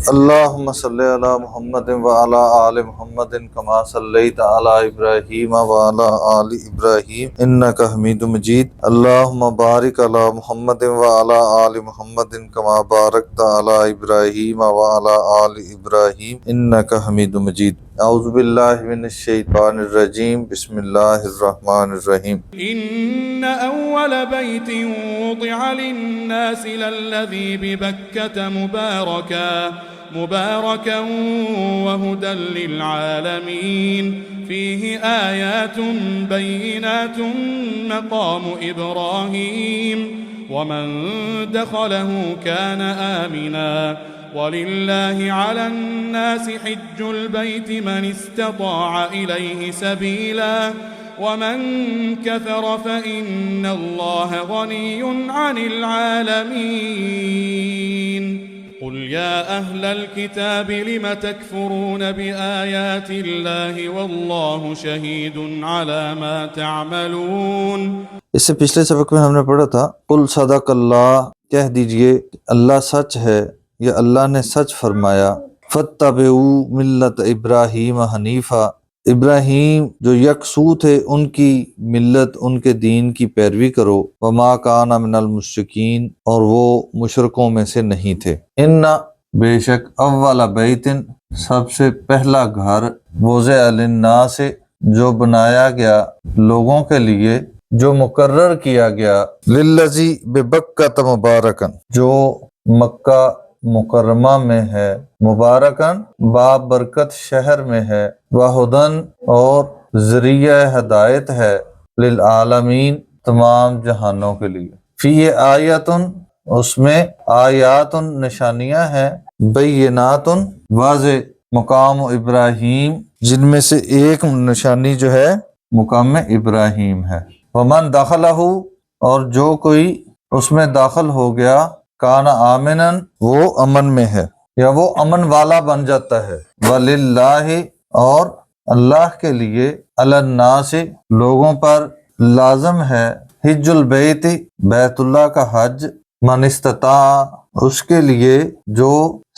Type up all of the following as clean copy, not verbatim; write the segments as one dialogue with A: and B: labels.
A: اللهم صل على محمد وعلى آل محمد كما صليت على إبراهيم وعلى آل إبراهيم إنك حميد مجيد. اللهم بارك على محمد وعلى آل محمد كما باركت على إبراهيم وعلى آل إبراهيم إنك حميد مجيد. اعوذ باللہ من الشیطان الرجیم. بسم اللہ الرحمن الرحیم.
B: ان اول بیت وضع للناس للذی ببکة مبارکا وهدى للعالمین فیہ آیات بینات مقام ابراہیم ومن دخله كان آمنا وَلِلَّهِ عَلَى النَّاسِ حِجُّ الْبَيْتِ مَنِ اسْتَطَاعَ إِلَيْهِ سَبِيلًا وَمَنْ كَفَرَ فَإِنَّ اللَّهَ غَنِيٌّ عَنِ الْعَالَمِينَ قُلْ يَا أَهْلَ الْكِتَابِ لِمَ تَكْفُرُونَ بِآيَاتِ اللَّهِ وَاللَّهُ شَهِيدٌ عَلَى مَا تَعْمَلُونَ.
A: اس سے پچھلے سبق میں ہم نے پڑھا تھا قل صدق اللہ، کہہ دیجئے اللہ سچ ہے یا اللہ نے سچ فرمایا. فَاتَّبِعُوا مِلَّةَ إِبْرَاهِيمَ حنیفا، ابراہیم جو یکسو تھے ان کی ملت، ان کے دین کی پیروی کرو. وَمَا كَانَ مِنَ الْمُشْرِكِينَ، اور وہ مشرکوں میں سے نہیں تھے. اِنَّ بے شک اول بیت، سب سے پہلا گھر، وضع للناس جو بنایا گیا لوگوں کے لیے، جو مقرر کیا گیا، للذی ببکۃ مبارکا جو مکہ مکرمہ میں ہے، مبارکن بابرکت شہر میں ہے، وہدن اور ذریعہ ہدایت ہے، للعالمین تمام جہانوں کے لیے. فی آیاتن، اس میں آیاتن نشانیاں ہیں، بینات واضح، مقام ابراہیم جن میں سے ایک نشانی جو ہے مقام ابراہیم ہے. ومن دخلہ، اور جو کوئی اس میں داخل ہو گیا، کان آمنن وہ امن میں ہے یا وہ امن والا بن جاتا ہے. وللہ، اور اللہ کے لیے، علی الناس لوگوں پر لازم ہے، حج البیت بیت اللہ کا حج، من استطاع اس کے لیے جو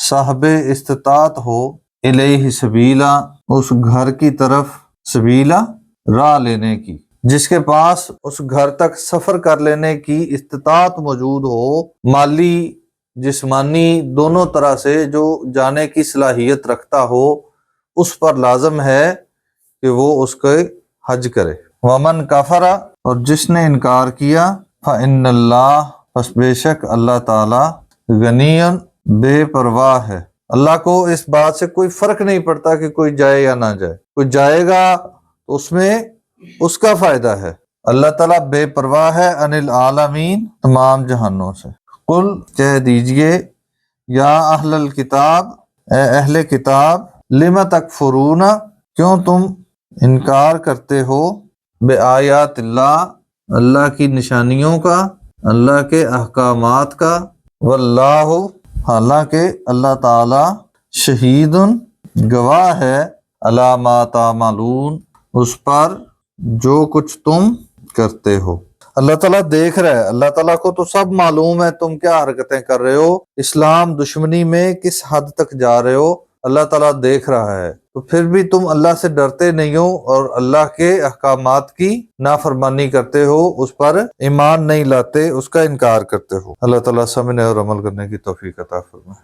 A: صاحب استطاعت ہو، الیہ سبیلا اس گھر کی طرف، سبیلا راہ لینے کی، جس کے پاس اس گھر تک سفر کر لینے کی استطاعت موجود ہو، مالی جسمانی دونوں طرح سے جو جانے کی صلاحیت رکھتا ہو، اس پر لازم ہے کہ وہ اس کے حج کرے. ومن کفر، اور جس نے انکار کیا، فإن اللہ پس بے شک اللہ تعالی، غنی بے پرواہ ہے. اللہ کو اس بات سے کوئی فرق نہیں پڑتا کہ کوئی جائے یا نہ جائے، کوئی جائے گا تو اس میں اس کا فائدہ ہے. اللہ تعالیٰ بے پرواہ ہے، عن العالمین تمام جہانوں سے. قل کہہ دیجئے، یا اہل الکتاب اے اہل کتاب، لم تکفرون کیوں تم انکار کرتے ہو، بآیات اللہ اللہ کی نشانیوں کا، اللہ کے احکامات کا، واللہ حالانکہ اللہ تعالی، شہید گواہ ہے، علی ما تعملون اس پر جو کچھ تم کرتے ہو. اللہ تعالیٰ دیکھ رہا ہے، اللہ تعالیٰ کو تو سب معلوم ہے تم کیا حرکتیں کر رہے ہو، اسلام دشمنی میں کس حد تک جا رہے ہو، اللہ تعالیٰ دیکھ رہا ہے. تو پھر بھی تم اللہ سے ڈرتے نہیں ہو اور اللہ کے احکامات کی نافرمانی کرتے ہو، اس پر ایمان نہیں لاتے، اس کا انکار کرتے ہو. اللہ تعالیٰ سمجھنے اور عمل کرنے کی توفیق عطا فرمائے.